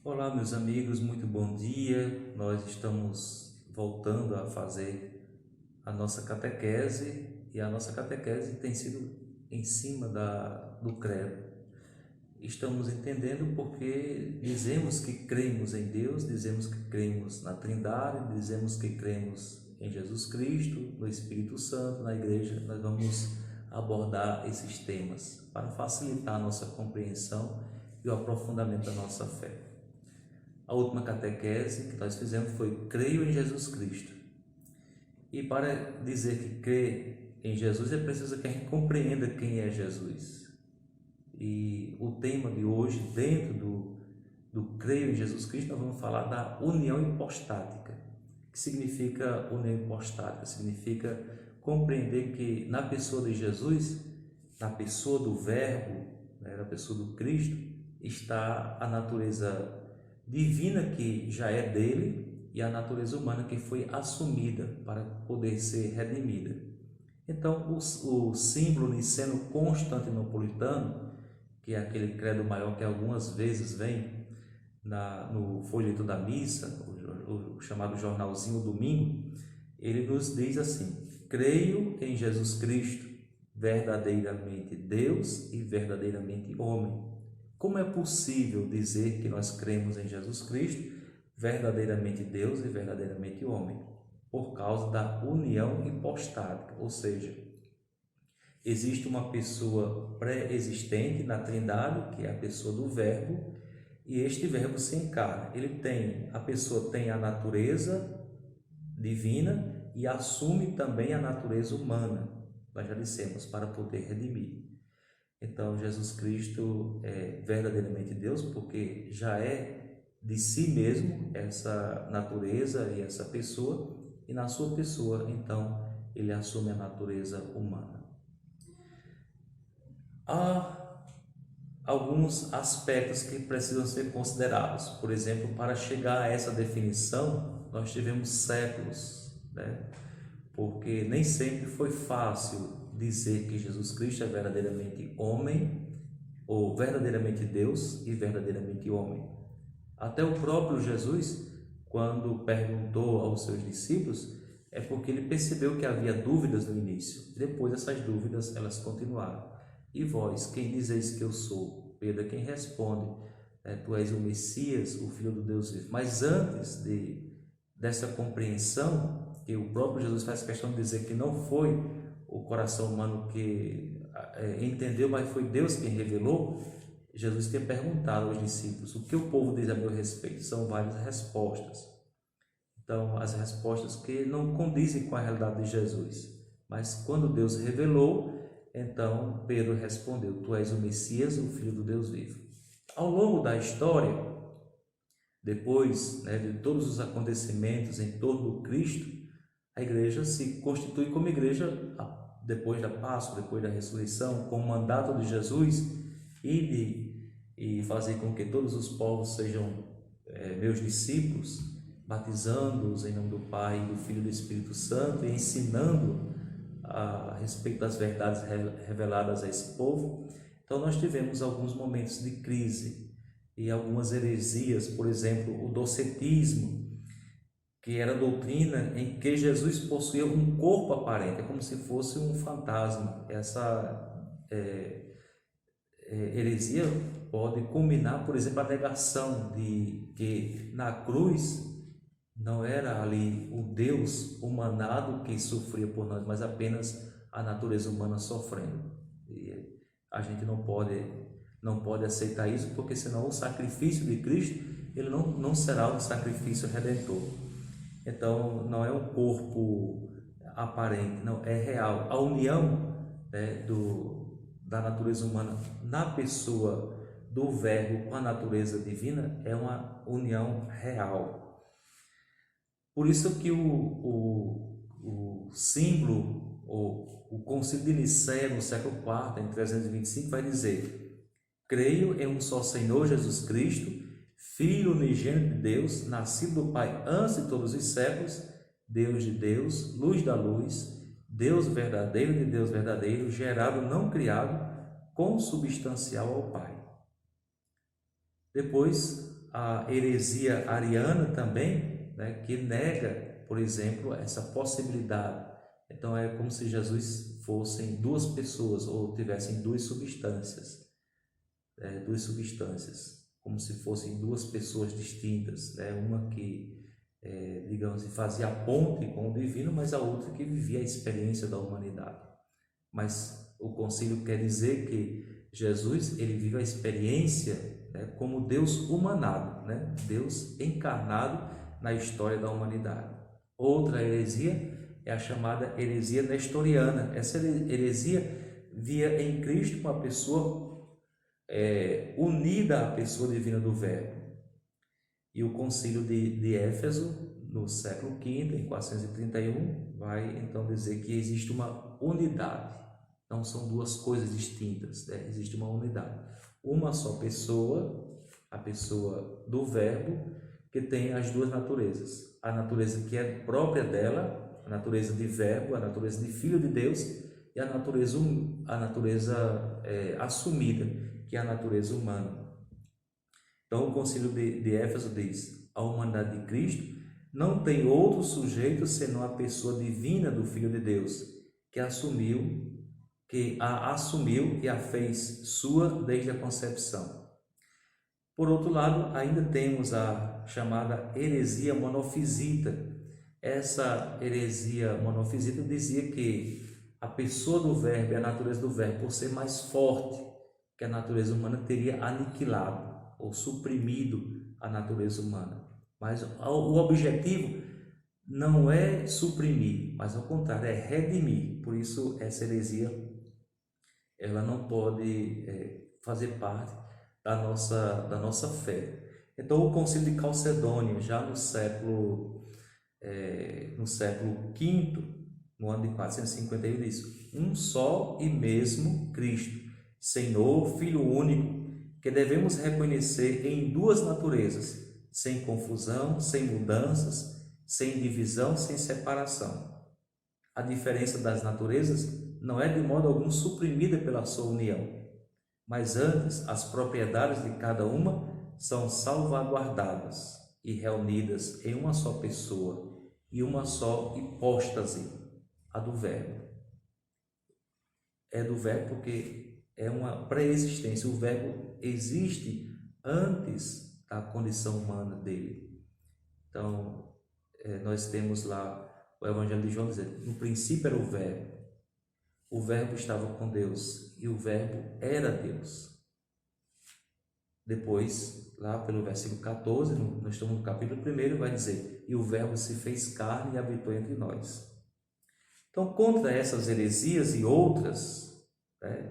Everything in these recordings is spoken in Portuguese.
Olá, meus amigos, muito bom dia. Nós estamos voltando a fazer a nossa catequese e a nossa catequese tem sido em cima do credo. Estamos entendendo porque dizemos que cremos em Deus, dizemos que cremos na Trindade, dizemos que cremos em Jesus Cristo, no Espírito Santo, na Igreja. Nós vamos abordar esses temas para facilitar a nossa compreensão e o aprofundamento da nossa fé. A última catequese que nós fizemos foi Creio em Jesus Cristo. E para dizer que crê em Jesus é preciso que a gente compreenda quem é Jesus. E o tema de hoje, dentro do Creio em Jesus Cristo, nós vamos falar da união hipostática. O que significa união hipostática? Significa compreender que na pessoa de Jesus, na pessoa do Verbo, na pessoa do Cristo, está a natureza divina que já é dele e a natureza humana que foi assumida para poder ser redimida. Então, o símbolo niceno-constantinopolitano, que é aquele credo maior que algumas vezes vem no folheto da missa, o chamado jornalzinho domingo, ele nos diz assim: creio em Jesus Cristo, verdadeiramente Deus e verdadeiramente homem. Como é possível dizer que nós cremos em Jesus Cristo, verdadeiramente Deus e verdadeiramente homem? Por causa da união hipostática, ou seja, existe uma pessoa pré-existente na Trindade, que é a pessoa do Verbo, e este Verbo se encarna. A pessoa tem a natureza divina e assume também a natureza humana, nós já dissemos, para poder redimir. Então, Jesus Cristo é verdadeiramente Deus, porque já é de si mesmo essa natureza e essa pessoa, e na sua pessoa, então, ele assume a natureza humana. Há alguns aspectos que precisam ser considerados. Por exemplo, para chegar a essa definição, nós tivemos séculos, porque nem sempre foi fácil dizer que Jesus Cristo é verdadeiramente homem, ou verdadeiramente Deus e verdadeiramente homem. Até o próprio Jesus, quando perguntou aos seus discípulos, é porque ele percebeu que havia dúvidas no início. Depois essas dúvidas, elas continuaram. E vós, quem dizeis que eu sou? Pedro é quem responde: tu és o Messias, o Filho do Deus vivo. Mas antes dessa compreensão, que o próprio Jesus faz questão de dizer que não foi o coração humano que entendeu, mas foi Deus quem revelou, Jesus tinha perguntado aos discípulos: o que o povo diz a meu respeito? São várias respostas. Então, as respostas que não condizem com a realidade de Jesus. Mas quando Deus revelou, então Pedro respondeu: tu és o Messias, o Filho do Deus vivo. Ao longo da história, depois de todos os acontecimentos em torno do Cristo, a igreja se constitui como igreja depois da Páscoa, depois da ressurreição, com o mandato de Jesus e fazer com que todos os povos sejam meus discípulos, batizando-os em nome do Pai, do Filho e do Espírito Santo e ensinando a respeito das verdades reveladas a esse povo. Então nós tivemos alguns momentos de crise e algumas heresias, por exemplo, o docetismo, que era a doutrina em que Jesus possuía um corpo aparente, é como se fosse um fantasma. Essa heresia pode culminar, por exemplo, a negação de que na cruz não era ali o Deus humanado que sofria por nós, mas apenas a natureza humana sofrendo. E a gente não pode aceitar isso, porque senão o sacrifício de Cristo ele não será um sacrifício redentor. Então, não é um corpo aparente, não, é real. A união da natureza humana na pessoa do Verbo com a natureza divina é uma união real. Por isso que o símbolo, o Concílio de Nicéia, no século IV, em 325, vai dizer: creio em um só Senhor Jesus Cristo, Filho unigênito de Deus, nascido do Pai antes de todos os séculos, Deus de Deus, luz da luz, Deus verdadeiro de Deus verdadeiro, gerado, não criado, consubstancial ao Pai. Depois, a heresia ariana também, né, que nega, por exemplo, essa possibilidade. Então é como se Jesus fossem duas pessoas ou tivessem duas substâncias, como se fossem duas pessoas distintas, né? Uma que, digamos assim, fazia a ponte com o divino, mas a outra que vivia a experiência da humanidade. Mas o concílio quer dizer que Jesus, ele vive a experiência, né, como Deus humanado, né? Deus encarnado na história da humanidade. Outra heresia é a chamada heresia nestoriana. Essa heresia via em Cristo uma pessoa unida à pessoa divina do Verbo. E o concílio de Éfeso, no século V, em 431, vai então dizer que existe uma unidade. Não são duas coisas distintas, né? Existe uma unidade. Uma só pessoa, a pessoa do Verbo, que tem as duas naturezas. A natureza que é própria dela, a natureza de Verbo, a natureza de Filho de Deus, e a natureza assumida, que é a natureza humana. Então, o concílio de Éfeso diz: a humanidade de Cristo não tem outro sujeito senão a pessoa divina do Filho de Deus, que a assumiu e a fez sua desde a concepção. Por outro lado, ainda temos a chamada heresia monofisita. Essa heresia monofisita dizia que a pessoa do Verbo e a natureza do Verbo, por ser mais forte que a natureza humana, teria aniquilado ou suprimido a natureza humana. Mas o objetivo não é suprimir, mas ao contrário, é redimir. Por isso, essa heresia ela não pode fazer parte da nossa fé. Então, o Concílio de Calcedônia, já no século V, no ano de 451, diz: um só e mesmo Cristo, Senhor, Filho único, que devemos reconhecer em duas naturezas, sem confusão, sem mudanças, sem divisão, sem separação. A diferença das naturezas não é de modo algum suprimida pela sua união, mas antes as propriedades de cada uma são salvaguardadas e reunidas em uma só pessoa e uma só hipóstase, a do Verbo. É do Verbo porque é uma pré-existência. O Verbo existe antes da condição humana dele. Então, nós temos lá o Evangelho de João dizendo: no princípio era o Verbo estava com Deus e o Verbo era Deus. Depois, lá pelo versículo 14, nós estamos no capítulo 1, vai dizer: e o Verbo se fez carne e habitou entre nós. Então, contra essas heresias e outras,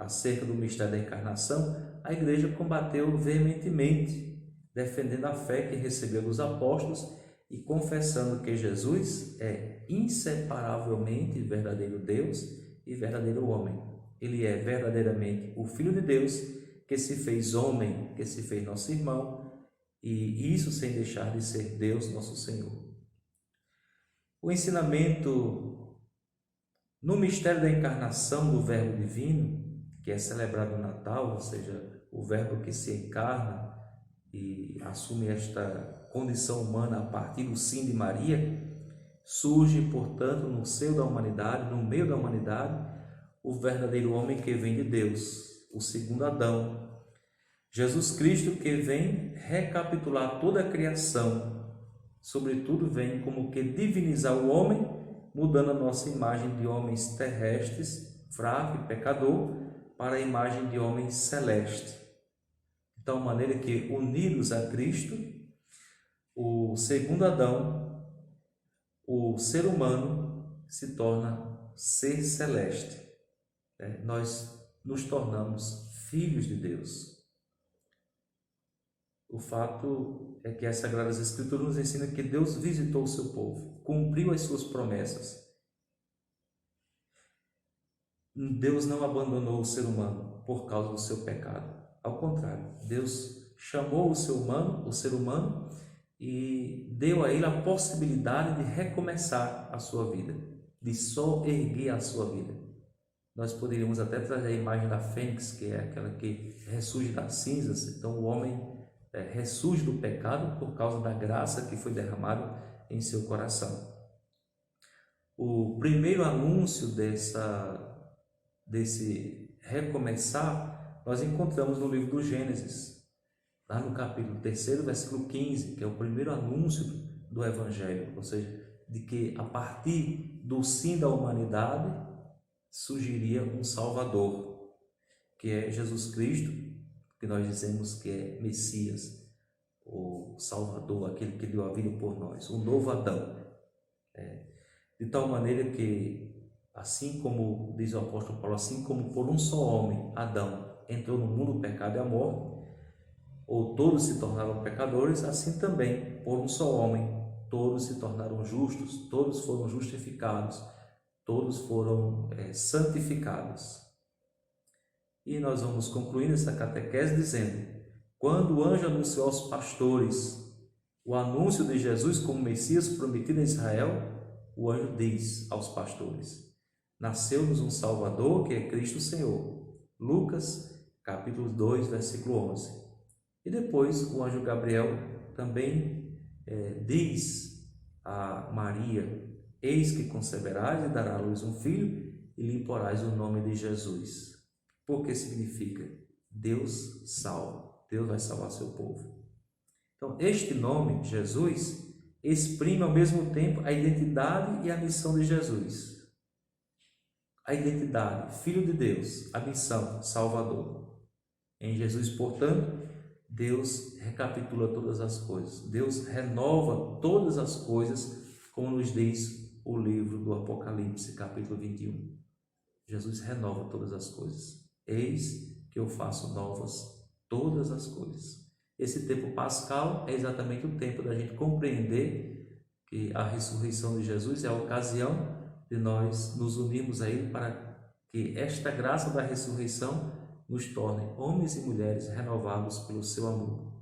acerca do mistério da encarnação, a igreja combateu veementemente, defendendo a fé que recebeu dos apóstolos e confessando que Jesus é inseparavelmente verdadeiro Deus e verdadeiro homem. Ele é verdadeiramente o Filho de Deus, que se fez homem, que se fez nosso irmão, e isso sem deixar de ser Deus, nosso Senhor. O ensinamento no mistério da encarnação do Verbo Divino, que é celebrado no Natal, ou seja, o Verbo que se encarna e assume esta condição humana a partir do sim de Maria, surge, portanto, no seio da humanidade, no meio da humanidade, o verdadeiro homem que vem de Deus, o segundo Adão, Jesus Cristo, que vem recapitular toda a criação, sobretudo vem como que divinizar o homem, mudando a nossa imagem de homens terrestres, fraco e pecador, para a imagem de homem celeste. Então, de maneira que, unidos a Cristo, o segundo Adão, o ser humano se torna ser celeste. Nós nos tornamos filhos de Deus. O fato é que as Sagradas Escrituras nos ensinam que Deus visitou o seu povo, cumpriu as suas promessas. Deus não abandonou o ser humano por causa do seu pecado. Ao contrário, Deus chamou o ser humano e deu a ele a possibilidade de recomeçar a sua vida, de só erguer a sua vida. Nós poderíamos até trazer a imagem da fênix, que é aquela que ressurge das cinzas. Então o homem ressurge do pecado por causa da graça que foi derramada em seu coração. O primeiro anúncio desse recomeçar, nós encontramos no livro do Gênesis, lá no capítulo 3, versículo 15, que é o primeiro anúncio do Evangelho, ou seja, de que a partir do sim da humanidade surgiria um Salvador, que é Jesus Cristo, que nós dizemos que é Messias, o Salvador, aquele que deu a vida por nós, um novo Adão. De tal maneira que, assim como diz o apóstolo Paulo, assim como por um só homem, Adão, entrou no mundo o pecado e a morte, ou todos se tornaram pecadores, assim também, por um só homem, todos se tornaram justos, todos foram justificados, todos foram santificados. E nós vamos concluir essa catequese dizendo: quando o anjo anunciou aos pastores o anúncio de Jesus como Messias prometido a Israel, o anjo diz aos pastores: nasceu-nos um Salvador, que é Cristo Senhor. Lucas, capítulo 2, versículo 11. E depois o anjo Gabriel também diz a Maria: eis que conceberás e dará à luz um filho, e lhe porás o nome de Jesus. Porque significa Deus salva, Deus vai salvar seu povo. Então, este nome, Jesus, exprime ao mesmo tempo a identidade e a missão de Jesus. A identidade, Filho de Deus; a missão, Salvador. Em Jesus, portanto, Deus recapitula todas as coisas. Deus renova todas as coisas, como nos diz o livro do Apocalipse, capítulo 21. Jesus renova todas as coisas. Eis que eu faço novas todas as coisas. Esse tempo pascal é exatamente o tempo da gente compreender que a ressurreição de Jesus é a ocasião de nós nos unirmos a Ele para que esta graça da ressurreição nos torne homens e mulheres renovados pelo seu amor.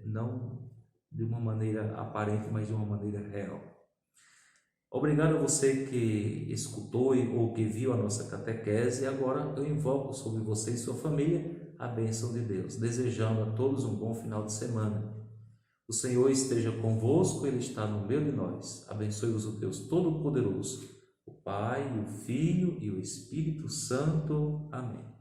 Não de uma maneira aparente, mas de uma maneira real. Obrigado a você que escutou ou que viu a nossa catequese. E agora eu invoco sobre você e sua família a bênção de Deus, desejando a todos um bom final de semana. O Senhor esteja convosco, Ele está no meio de nós. Abençoe-vos o Deus Todo-Poderoso, o Pai, o Filho e o Espírito Santo. Amém.